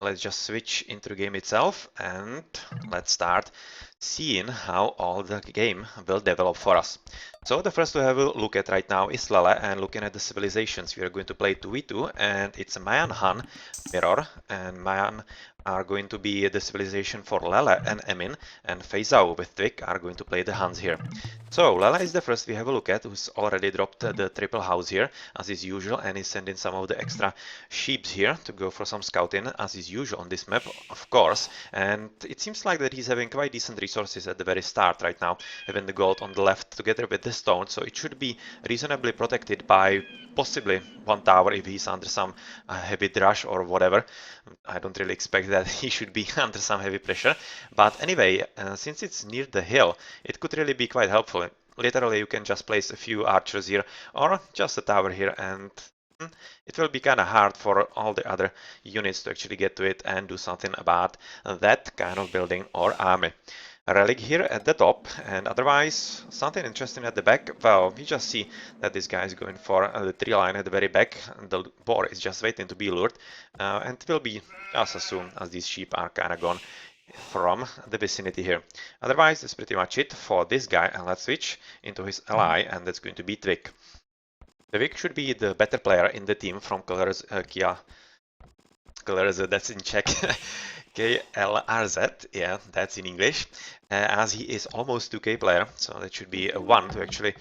let's just switch into the game itself and let's start seeing how all the game will develop for us. So the first to have a look at right now is Lele, and looking at the civilizations, we are going to play 2v2, and it's a Mayan Han mirror, and Mayan are going to be the civilization for Lele and Emin, and Feizao with Twig are going to play the Hans here. So Lele is the first we have a look at, who's already dropped the triple house here, as is usual, and is sending some of the extra sheeps here to go for some scouting, as is usual on this map, of course. And it seems like that he's having quite decent resources at the very start right now, having the gold on the left together with the stone, so it should be reasonably protected by possibly one tower if he's under some heavy rush or whatever. I don't really expect that he should be under some heavy pressure, but anyway, since it's near the hill, it could really be quite helpful. Literally, you can just place a few archers here or just a tower here, and it will be kind of hard for all the other units to actually get to it and do something about that kind of building or army. A relic here at the top, and otherwise something interesting at the back. Well, we just see that this guy is going for the tree line at the very back. The boar is just waiting to be lured, and it will be just as soon as these sheep are kind of gone from the vicinity here. Otherwise, that's pretty much it for this guy, and let's switch into his ally, and that's going to be Twig. Twig should be the better player in the team from Klrz, Klrz, that's in Czech. Klrz, yeah, that's in English, as he is almost 2k player, so that should be a one to actually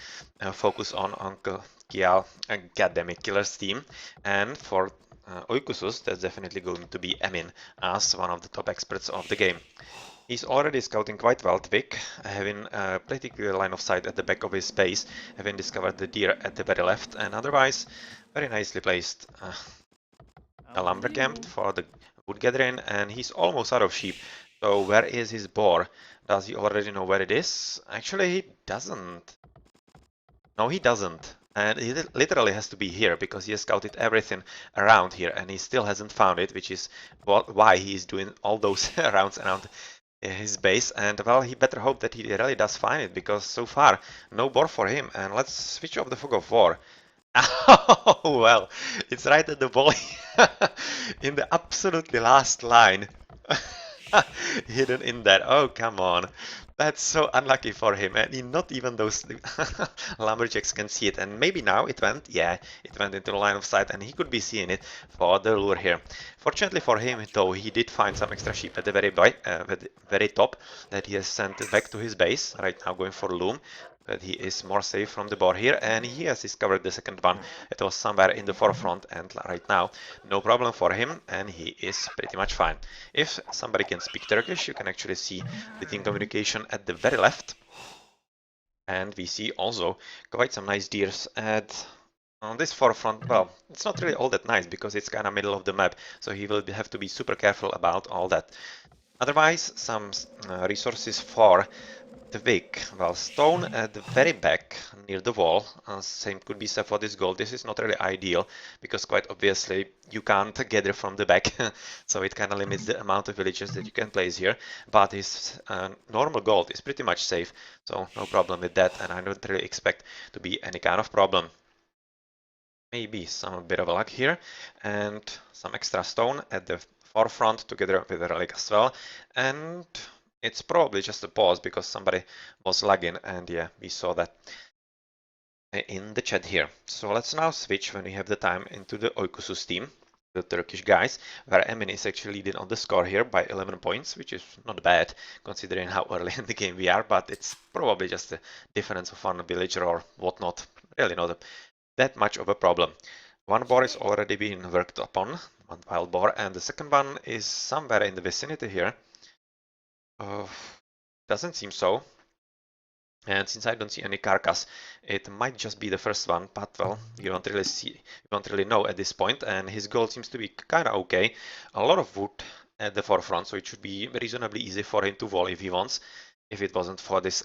focus on Klrz team. And for UykusuZ, that's definitely going to be Emin as one of the top experts of the game. He's already scouting quite well, Twig, having a pretty clear line of sight at the back of his base, having discovered the deer at the very left, and otherwise very nicely placed a lumber camp for the wood gathering, and he's almost out of sheep. So where is his boar? Does he already know where it is? Actually, he doesn't. No, he doesn't. And he literally has to be here because he has scouted everything around here and he still hasn't found it, which is why he is doing all those rounds around his base. And well, he better hope that he really does find it, because so far no boar for him. And let's switch off the fog of war. Oh, well, it's right at the volley in the absolutely last line. Hidden in there. Oh, come on. That's so unlucky for him. And not even those lumberjacks can see it. And maybe now it went. Yeah, it went into the line of sight and he could be seeing it for the lure here. Fortunately for him, though, he did find some extra sheep at the very top that he has sent back to his base. Right now going for loom. But he is more safe from the boar here, and he has discovered the second one. It was somewhere in the forefront, and right now no problem for him, and he is pretty much fine. If somebody can speak Turkish, you can actually see the team communication at the very left, and we see also quite some nice deers on this forefront. Well, it's not really all that nice because it's kind of middle of the map, so he will have to be super careful about all that. Otherwise, some resources for the Twig. Well, stone at the very back near the wall. Same could be said for this gold. This is not really ideal because quite obviously you can't gather from the back, so it kind of limits the amount of villages that you can place here. But his normal gold is pretty much safe, so no problem with that, and I don't really expect to be any kind of problem. Maybe some bit of luck here, and some extra stone at the forefront together with the relic as well. And it's probably just a pause because somebody was lagging, and yeah, we saw that in the chat here. So let's now switch, when we have the time, into the UykusuZ team, the Turkish guys, where Emin is actually leading on the score here by 11 points, which is not bad considering how early in the game we are, but it's probably just a difference of one villager or whatnot. Really not that much of a problem. One boar is already being worked upon, one wild boar, and the second one is somewhere in the vicinity here. Doesn't seem so. And since I don't see any carcass, it might just be the first one, but well, you don't really know at this point, and his goal seems to be kind of okay. A lot of wood at the forefront, so it should be reasonably easy for him to wall if he wants, if it wasn't for this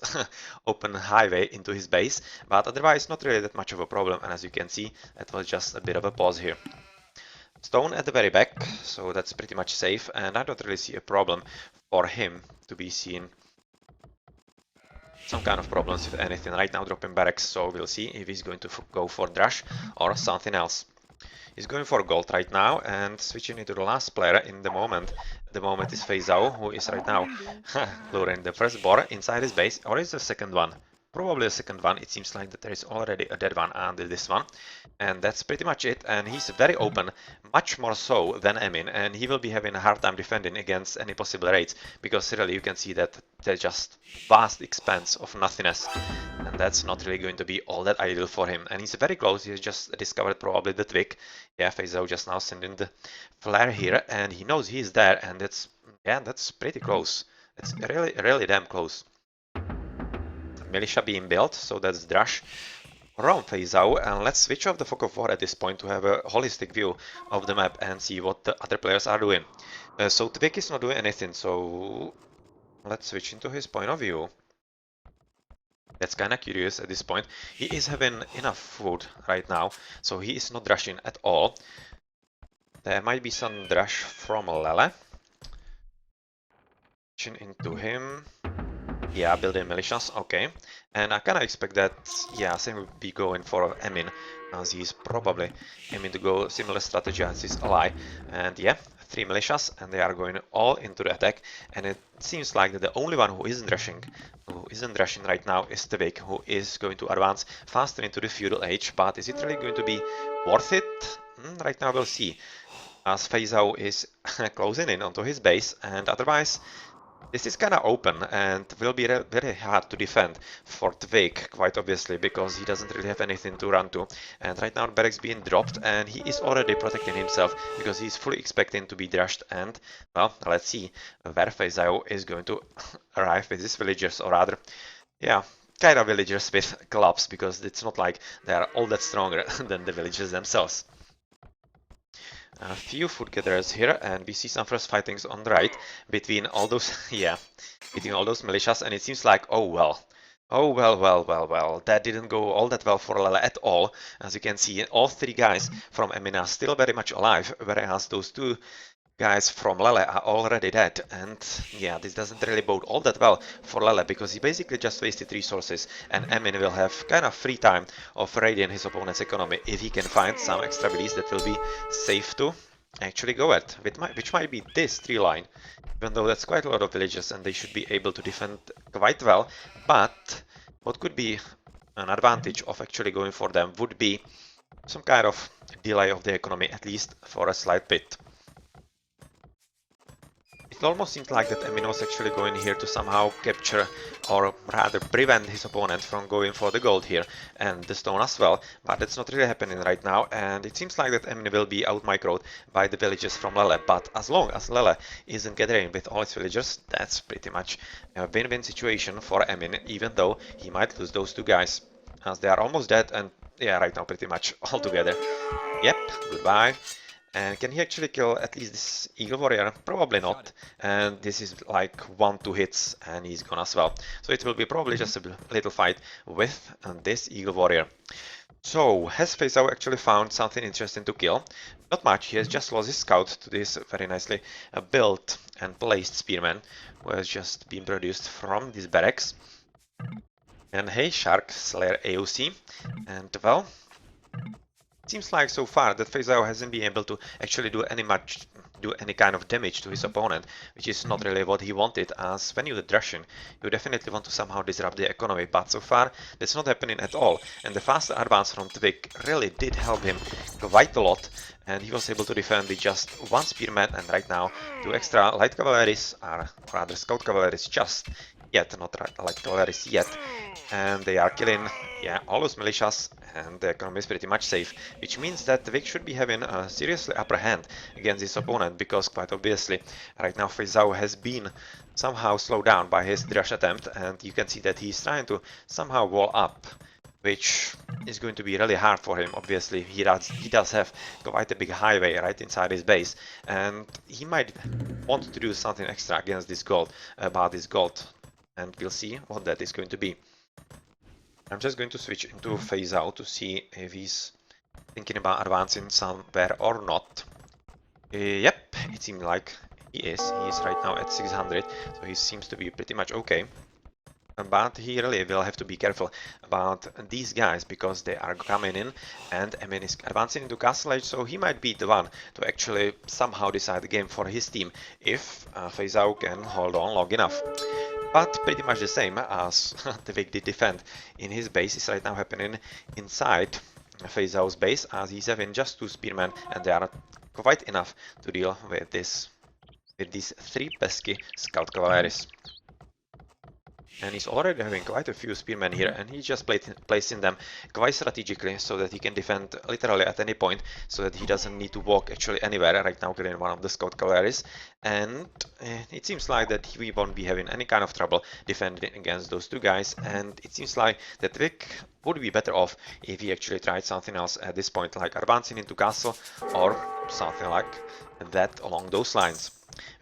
open highway into his base, but otherwise not really that much of a problem, and as you can see, that was just a bit of a pause here. Stone at the very back, so that's pretty much safe, and I don't really see a problem for him to be seeing some kind of problems with anything. Right now dropping barracks, so we'll see if he's going to go for Drush or something else. He's going for gold right now and switching into the last player in the moment. The moment is Feizao, who is right now luring the first boar inside his base, or is the second one? Probably the second one. It seems like that there is already a dead one under this one. And that's pretty much it. And he's very open, much more so than Emin. And he will be having a hard time defending against any possible raids, because really you can see that there's just vast expanse of nothingness. And that's not really going to be all that ideal for him. And he's very close. He has just discovered probably the twig. Yeah, Feizao just now sending the flare here, and he knows he's there, and that's pretty close. It's really, really damn close. Militia being built, so that's Drush around Feizao, and let's switch off the fog of war at this point to have a holistic view of the map and see what the other players are doing. So Tvik is not doing anything, so let's switch into his point of view. That's kinda curious at this point. He is having enough food right now, so he is not drushing at all. There might be some drush from Lele. Into him. Yeah, building militias, okay. And I kinda expect that, yeah, same would be going for Emin, as he's probably aiming to go similar strategy as his ally. And yeah, 3 militias, and they are going all into the attack. And it seems like that the only one who isn't rushing right now is Tvik, who is going to advance faster into the feudal age. But is it really going to be worth it? Right now we'll see, as Feizao is closing in onto his base, and otherwise this is kind of open and will be very hard to defend for Tvik, quite obviously, because he doesn't really have anything to run to. And right now barracks being dropped, and he is already protecting himself because he's fully expecting to be drashed. And well, let's see where Feizao is going to arrive with his villagers, or rather, yeah, kind of villagers with clubs, because it's not like they are all that stronger than the villagers themselves. A few food gatherers here, and we see some first fightings on the right between all those, yeah, between all those militias, and it seems like, oh well, that didn't go all that well for Lele at all. As you can see, all 3 guys from Emin are still very much alive, whereas those 2 guys from Lele are already dead. And yeah, this doesn't really bode all that well for Lele, because he basically just wasted resources, and Emin will have kind of free time of raiding his opponent's economy if he can find some extra villages that will be safe to actually go at, which might be this 3 line, even though that's quite a lot of villages and they should be able to defend quite well. But what could be an advantage of actually going for them would be some kind of delay of the economy, at least for a slight bit. It almost seemed like that Emin was actually going here to somehow capture, or rather prevent his opponent from going for the gold here and the stone as well, but that's not really happening right now, and it seems like that Emin will be out-microed by the villagers from Lele. But as long as Lele isn't gathering with all its villagers, that's pretty much a win-win situation for Emin, even though he might lose those 2 guys, as they are almost dead, and yeah, right now pretty much all together. Yep, goodbye. And can he actually kill at least this Eagle Warrior? Probably not. And this is like 1-2 hits and he's gone as well. So it will be probably just a little fight with this Eagle Warrior. So, has Feizao actually found something interesting to kill? Not much. He has just lost his scout to this very nicely built and placed spearman, who has just been produced from these barracks. And hey, Shark Slayer AOC. And well, seems like so far that Feizao hasn't been able to actually do any kind of damage to his opponent, which is not really what he wanted, as when you're Drushing, you definitely want to somehow disrupt the economy, but so far that's not happening at all, and the faster advance from Tvik really did help him quite a lot, and he was able to defend with just 1 spearman, and right now 2 extra light cavalries, or rather scout cavalries just yet, not light cavalries yet, and they are killing, yeah, all those militias, and the economy is pretty much safe, which means that Vic should be having a seriously upper hand against his opponent, because quite obviously right now Feizao has been somehow slowed down by his Drush attempt, and you can see that he's trying to somehow wall up, which is going to be really hard for him. Obviously he does have quite a big highway right inside his base, and he might want to do something extra against this gold, and we'll see what that is going to be. I'm just going to switch into Feizao to see if he's thinking about advancing somewhere or not. Yep, it seems like he is. He is right now at 600, so he seems to be pretty much okay. but he really will have to be careful about these guys because they are coming in, and Emin is advancing into Castle Age, so he might be the one to actually somehow decide the game for his team if Feizao can hold on long enough. But pretty much the same as the Vic did defend in his base is right now happening inside Feizao's base, as he's having just 2 spearmen and they are quite enough to deal with these 3 pesky scout cavaliers. And he's already having quite a few spearmen here, and he's just placing them quite strategically so that he can defend literally at any point, so that he doesn't need to walk actually anywhere. Right now killing one of the scout cavaliers, and it seems like that we won't be having any kind of trouble defending against those 2 guys, and it seems like that Vic would be better off if he actually tried something else at this point, like advancing into castle or something like that along those lines.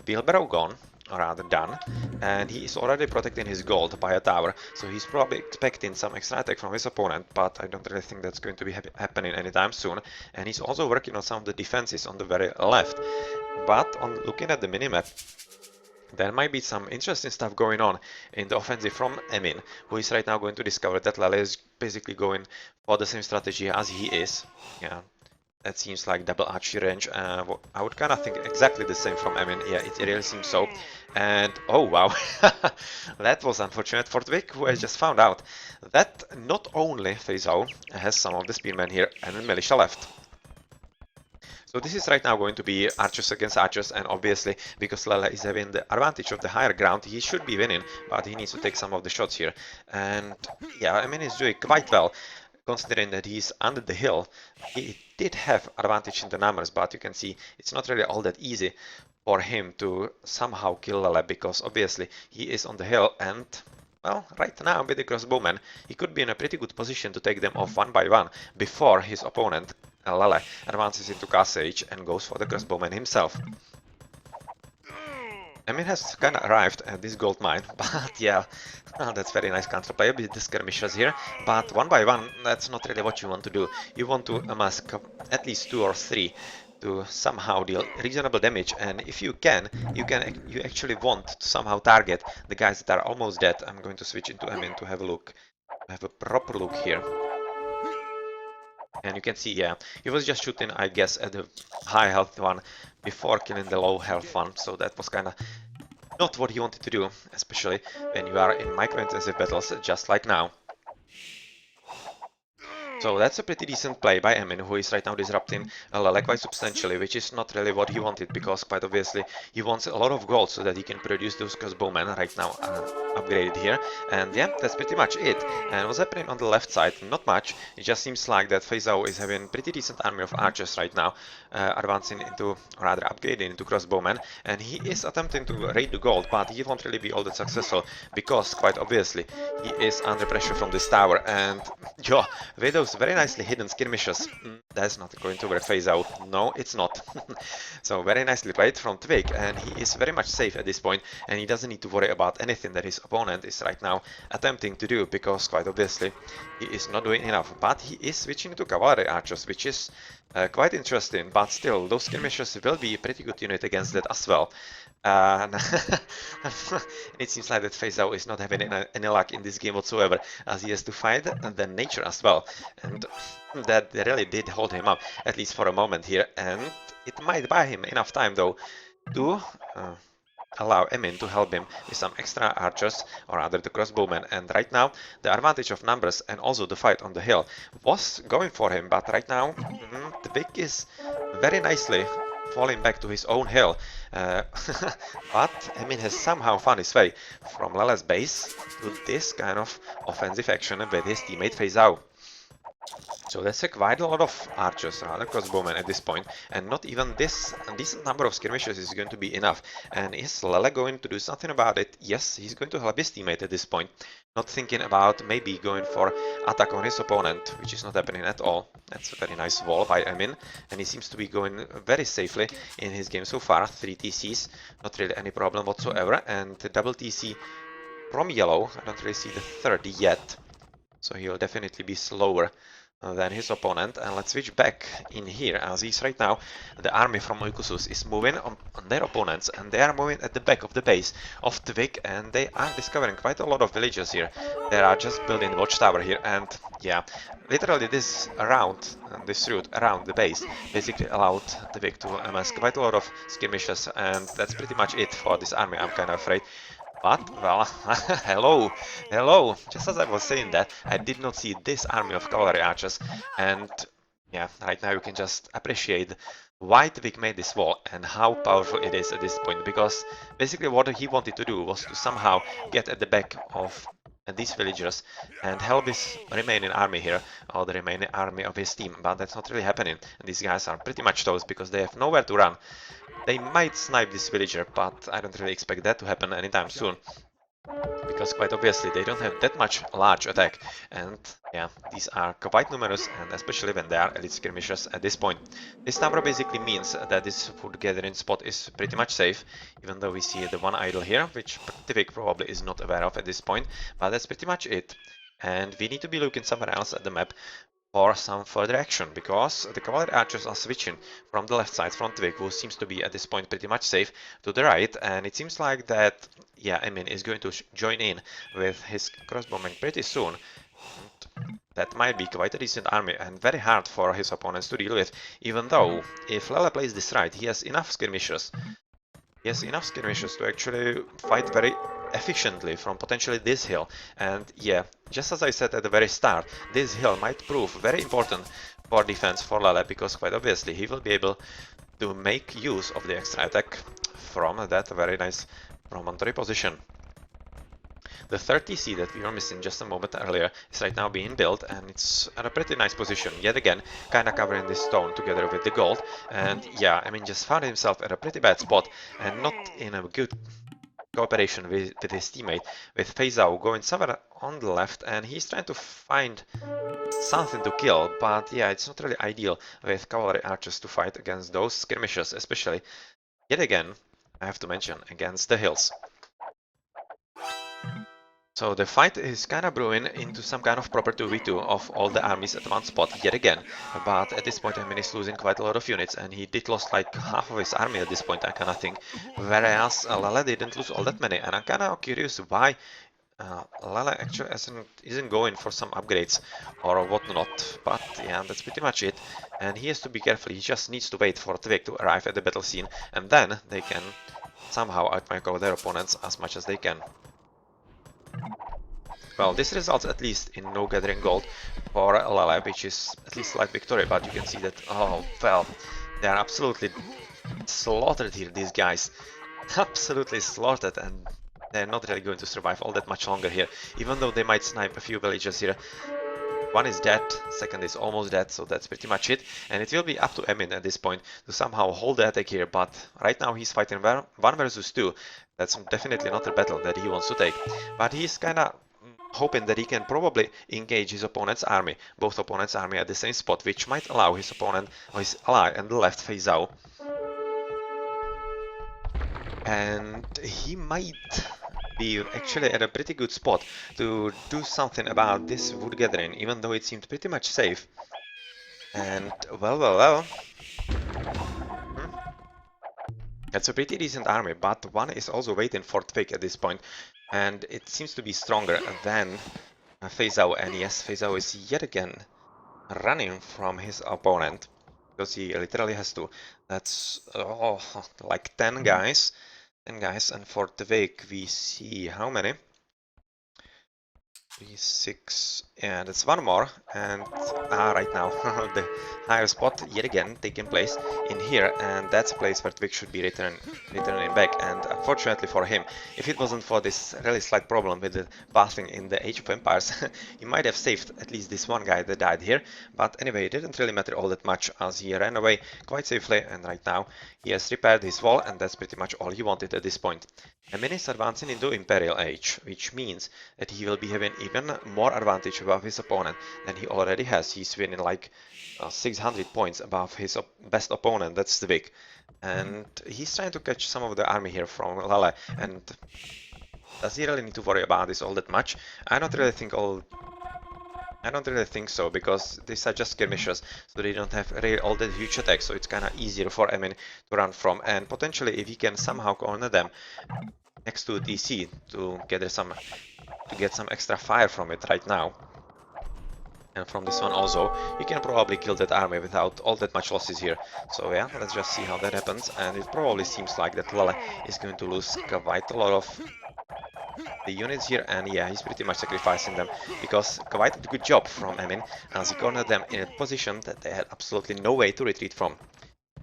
Wheelbarrow gone, or rather done, and he is already protecting his gold by a tower, so he's probably expecting some extra attack from his opponent, but I don't really think that's going to be happening anytime soon. And he's also working on some of the defenses on the very left, but on looking at the minimap, there might be some interesting stuff going on in the offensive from Emin, who is right now going to discover that Lele is basically going for the same strategy as he is. Yeah, that seems like double archery range. I would kind of think exactly the same from Emin. Yeah, it really seems so. And oh wow, that was unfortunate for Vic, who has just found out that not only Feizao has some of the spearmen here and militia left. So this is right now going to be archers against archers, and obviously because Lele is having the advantage of the higher ground, he should be winning, but he needs to take some of the shots here. And yeah, Emin is doing quite well, considering that he's under the hill. He did have advantage in the numbers, but you can see it's not really all that easy for him to somehow kill Lele, because obviously he is on the hill, and well, right now with the crossbowmen he could be in a pretty good position to take them off one by one before his opponent Lele advances into Castle Age and goes for the crossbowman himself. Emin has kind of arrived at this gold mine, but yeah, that's very nice counterplay with the skirmishers here, but one by one, that's not really what you want to do. You want to amass at least 2 or 3 to somehow deal reasonable damage, and if you actually want to somehow target the guys that are almost dead. I'm going to switch into Emin to have a look, have a proper look here. And you can see, yeah, he was just shooting, I guess, at the high health one before killing the low health one, so that was kind of not what he wanted to do, especially when you are in micro-intensive battles just like now. So that's a pretty decent play by Emin, who is right now disrupting Lele quite substantially, which is not really what he wanted, because quite obviously he wants a lot of gold so that he can produce those crossbowmen right now upgraded here. And yeah, that's pretty much it. And what's happening on the left side? Not much. It just seems like that Feizao is having pretty decent army of archers right now, advancing into, or rather upgrading into crossbowmen, and he is attempting to raid the gold, but he won't really be all that successful, because quite obviously he is under pressure from this tower, and yeah, with those very nicely hidden skirmishes, that's not going to phase out. No, it's not. So very nicely played from Twig, and he is very much safe at this point, and he doesn't need to worry about anything that his opponent is right now attempting to do, because quite obviously he is not doing enough. But he is switching to cavalry archers, which is quite interesting, but still, those skirmishers will be a pretty good unit against that as well. It seems like that Feizao is not having any luck in this game whatsoever, as he has to fight the nature as well, and that really did hold him up, at least for a moment here, and it might buy him enough time though to allow Emin to help him with some extra archers, or rather the crossbowmen. And right now the advantage of numbers and also the fight on the hill was going for him, but right now the Vic is very nicely falling back to his own hill, but Emin has somehow found his way from Lele's base to this kind of offensive action with his teammate Feizao. So that's quite a lot of archers, rather crossbowmen at this point, and not even this decent number of skirmishers is going to be enough. And is Lele going to do something about it? Yes, he's going to help his teammate at this point, not thinking about maybe going for attack on his opponent, which is not happening at all. That's a very nice wall by Emin, and he seems to be going very safely in his game so far. 3 TCs, not really any problem whatsoever, and double TC from yellow. I don't really see the third yet, so he'll definitely be slower than his opponent. And let's switch back in here, as he's right now, the army from UykusuZ is moving on their opponents, and they are moving at the back of the base of Tvik, and they are discovering quite a lot of villages here. They are just building the watchtower here, and yeah, literally this route around the base basically allowed Tvik to amass quite a lot of skirmishes, and that's pretty much it for this army, I'm kind of afraid. But, well, hello, just as I was saying that, I did not see this army of cavalry archers, and yeah, right now you can just appreciate why Tvik made this wall and how powerful it is at this point, because basically what he wanted to do was to somehow get at the back of these villagers and help his remaining army here, or the remaining army of his team, but that's not really happening, and these guys are pretty much toast because they have nowhere to run. They might snipe this villager, but I don't really expect that to happen anytime soon, because quite obviously they don't have that much large attack, and yeah, these are quite numerous, and especially when they are elite skirmishers at this point. This number basically means that this food gathering spot is pretty much safe, even though we see the one idol here, which Tvik probably is not aware of at this point, but that's pretty much it. And we need to be looking somewhere else at the map for some further action, because the cavalry archers are switching from the left side from Tvik, who seems to be at this point pretty much safe, to the right, and it seems like that, yeah, Emin is going to join in with his crossbowmen pretty soon. And that might be quite a decent army and very hard for his opponents to deal with, even though if Lele plays this right, he has enough skirmishers. He has enough skirmishers to actually fight very efficiently from potentially this hill. And yeah, just as I said at the very start, this hill might prove very important for defense for Lele, because quite obviously he will be able to make use of the extra attack from that very nice promontory position. The 30C that we were missing just a moment earlier is right now being built, and it's at a pretty nice position, yet again, kinda covering this stone together with the gold. And yeah, I mean, just found himself at a pretty bad spot, and not in a good cooperation with his teammate, with Feizao going somewhere on the left, and he's trying to find something to kill, but yeah, it's not really ideal with cavalry archers to fight against those skirmishers, especially, yet again, I have to mention, against the hills. So the fight is kind of brewing into some kind of proper 2v2 of all the armies at one spot yet again, but at this point Emin is losing quite a lot of units, and he did lost like half of his army at this point, I kind of think, whereas Lele didn't lose all that many, and I'm kind of curious why Lele actually isn't going for some upgrades or whatnot, but yeah, that's pretty much it, and he has to be careful. He just needs to wait for Tvik to arrive at the battle scene, and then they can somehow outmicro their opponents as much as they can. Well, this results at least in no gathering gold for Lele, which is at least slight victory, but you can see that, oh, well, they are absolutely slaughtered here, these guys. Absolutely slaughtered, and they're not really going to survive all that much longer here, even though they might snipe a few villages here. One is dead, second is almost dead, so that's pretty much it. And it will be up to Emin at this point to somehow hold the attack here, but right now he's fighting 1 versus 2. That's definitely not a battle that he wants to take, but he's kinda hoping that he can probably engage his opponent's army, both opponent's army at the same spot, which might allow his opponent, or his ally on the left, Feizao. And he might be actually at a pretty good spot to do something about this wood gathering, even though it seemed pretty much safe. And well. That's a pretty decent army, but one is also waiting for Tvik at this point, and it seems to be stronger than Feizao. And yes, Feizao is yet again running from his opponent, because he literally has to. That's like 10 guys. 10 guys, and for Tvik we see how many? 3, 6, yeah, that's one more, and right now the higher spot yet again taking place in here, and that's a place where Tvik should be returning back. And unfortunately for him, if it wasn't for this really slight problem with the pathing in the Age of Empires, he might have saved at least this one guy that died here. But anyway, it didn't really matter all that much, as he ran away quite safely, and right now he has repaired his wall, and that's pretty much all he wanted at this point. Emin is advancing into Imperial Age, which means that he will be having even more advantage above his opponent than he already has. He's winning like 600 points above his best opponent, that's Tvik. And he's trying to catch some of the army here from Lele, and does he really need to worry about this all that much? I don't really think I don't really think so, because these are just skirmishers, so they don't have really all that huge attacks, so it's kind of easier for Emin to run from, and potentially if he can somehow corner them next to DC to get some extra fire from it right now. And from this one also, you can probably kill that army without all that much losses here. So yeah, let's just see how that happens, and it probably seems like that Lele is going to lose quite a lot of the units here, and yeah, he's pretty much sacrificing them, because quite a good job from Emin as he cornered them in a position that they had absolutely no way to retreat from.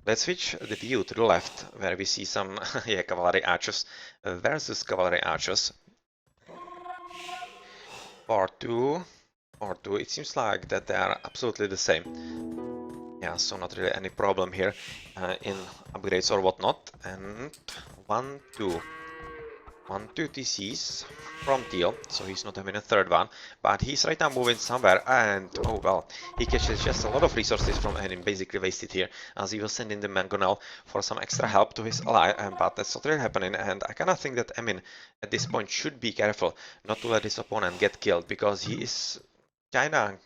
Let's switch the view to the left, where we see some yeah, cavalry archers versus cavalry archers. Or two, it seems like that they are absolutely the same. Yeah, so not really any problem here in upgrades or whatnot. And 1, 2. 1, 2 TCs from Teal, so he's not having a third one, but he's right now moving somewhere, and oh well, he catches just a lot of resources from Emin, basically wasted here, as he was sending the Mangonel for some extra help to his ally, but that's not really happening, and I kinda think that Emin at this point should be careful not to let his opponent get killed, because he is kinda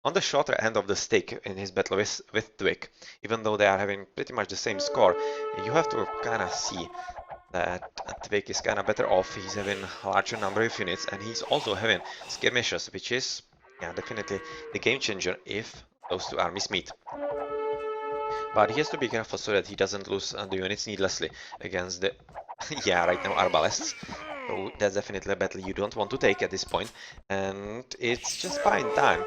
on the shorter end of the stick in his battle with Twig. Even though they are having pretty much the same score, you have to kinda see that Twig is kinda better off. He's having a larger number of units, and he's also having skirmishes, which is, yeah, definitely the game changer if those two armies meet. But he has to be careful so that he doesn't lose the units needlessly against the, yeah, right now arbalists. So that's definitely a battle you don't want to take at this point, and it's just buying time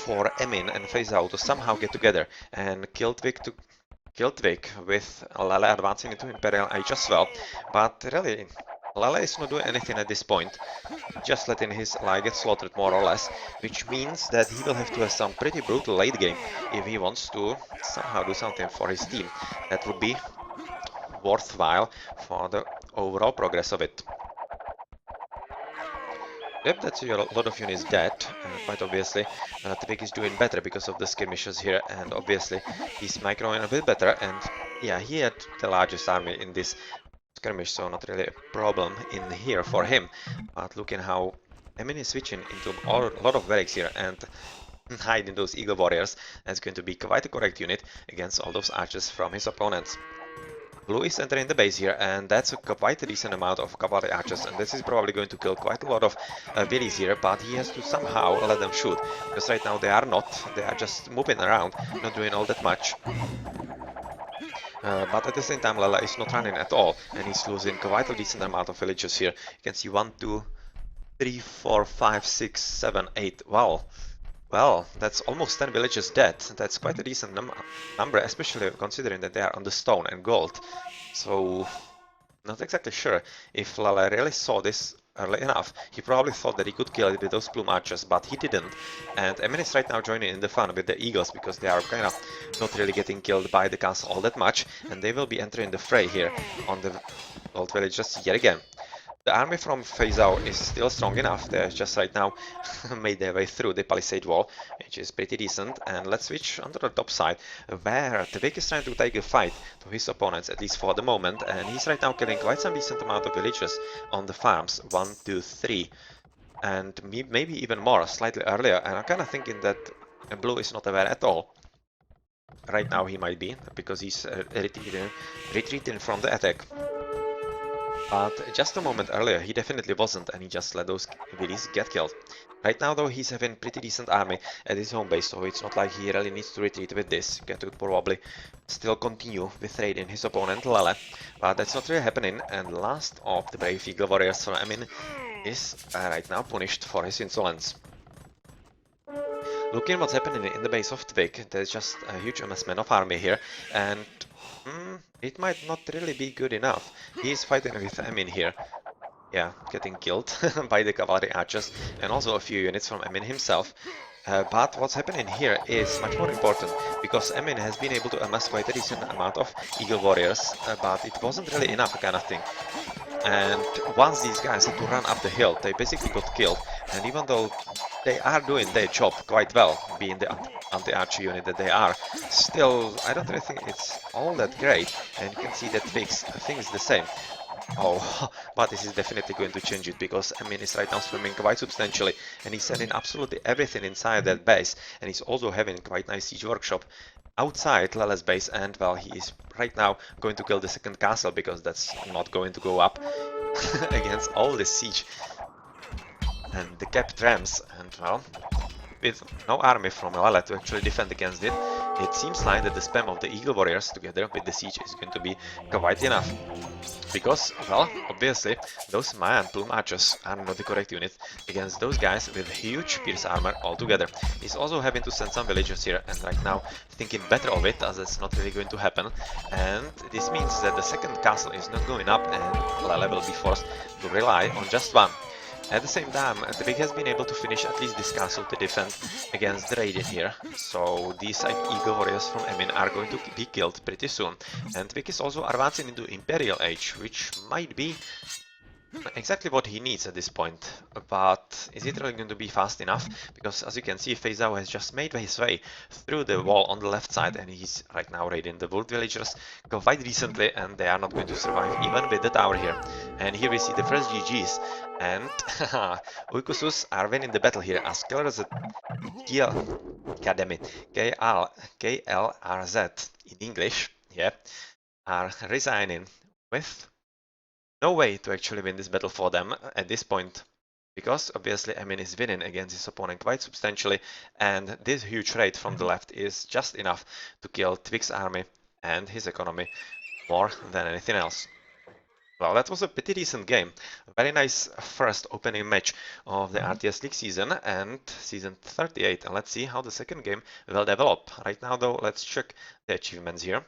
for Emin and Faisal to somehow get together and kill Twig with Lele advancing into Imperial Age as well, but really, Lele is not doing anything at this point, just letting his ally get slaughtered more or less, which means that he will have to have some pretty brutal late game if he wants to somehow do something for his team. That would be worthwhile for the overall progress of it. Yep, that's a lot of units dead, quite obviously. Tvik is doing better because of the skirmishes here, and obviously he's microing a bit better, and yeah, he had the largest army in this skirmish, so not really a problem in here for him. But looking how Emin is switching into a lot of barracks here and hiding those Eagle Warriors, that's going to be quite a correct unit against all those archers from his opponents. Blue is entering the base here, and that's quite a decent amount of cavalry archers, and this is probably going to kill quite a lot of villies here, but he has to somehow let them shoot, because right now they are just moving around, not doing all that much. But at the same time, Lele is not running at all, and he's losing quite a decent amount of villagers here. You can see 1, 2, 3, 4, 5, 6, 7, 8. Wow. Well, that's almost 10 villages dead. That's quite a decent number, especially considering that they are on the stone and gold. So, not exactly sure if Lele really saw this early enough. He probably thought that he could kill it with those plume archers, but he didn't. And Emin is right now joining in the fun with the eagles, because they are kind of not really getting killed by the castle all that much, and they will be entering the fray here on the gold villages yet again. The army from Faisal is still strong enough. They just right now made their way through the palisade wall, which is pretty decent. And let's switch onto the top side, where Tvik is trying to take a fight to his opponents, at least for the moment. And he's right now killing quite some decent amount of villagers on the farms. 1, 2, 3. And maybe even more, slightly earlier. And I'm kind of thinking that Blue is not aware at all. Right now he might be, because he's retreating from the attack. But just a moment earlier, he definitely wasn't, and he just let those villies get killed. Right now, though, he's having pretty decent army at his home base, so it's not like he really needs to retreat with this. He could probably still continue with raiding his opponent, Lele, but that's not really happening, and last of the brave Eagle Warriors from Emin is right now punished for his insolence. Looking what's happening in the base of Tvik, there's just a huge amassment of army here, and it might not really be good enough. He's fighting with Emin here. Yeah, getting killed by the cavalry archers, and also a few units from Emin himself. But what's happening here is much more important, because Emin has been able to amass quite a decent amount of Eagle Warriors, but it wasn't really enough, kind of thing. And once these guys had to run up the hill, they basically got killed, and even though they are doing their job quite well, being the anti-archer unit that they are, still, I don't really think it's all that great, and you can see that Tvik thinks the same. Oh, but this is definitely going to change it because Emin is right now swimming quite substantially and he's sending absolutely everything inside that base, and he's also having quite nice siege workshop outside Lele's base, and well, he is right now going to kill the second castle because that's not going to go up against all this siege and the kept rams, and well, with no army from Lele to actually defend against it, it seems like that the spam of the Eagle Warriors together with the siege is going to be quite enough. Because, well, obviously, those Mayan plume archers are not the correct unit against those guys with huge pierce armor altogether. He's also having to send some villagers here, and right now thinking better of it, as it's not really going to happen. And this means that the second castle is not going up, and Lele will be forced to rely on just one. At the same time, the Big has been able to finish at least this castle to defend against the raid in here, so these Eagle Warriors from Emin are going to be killed pretty soon. And Vic is also advancing into Imperial Age, which might be exactly what he needs at this point, but is it really going to be fast enough? Because as you can see, Fei Zhao has just made his way through the wall on the left side, and he's right now raiding the wood villagers quite recently, and they are not going to survive even with the tower here. And here we see the first GGs, and UykusuZ are winning the battle here as Klrz, God damn it, KLRZ in English, yeah, are resigning with no way to actually win this battle for them at this point, because obviously Emin is winning against his opponent quite substantially, and this huge raid from the left is just enough to kill Twig's army and his economy more than anything else. Well, that was a pretty decent game. Very nice first opening match of the RTS League season and season 38, and let's see how the second game will develop. Right now though, let's check the achievements here.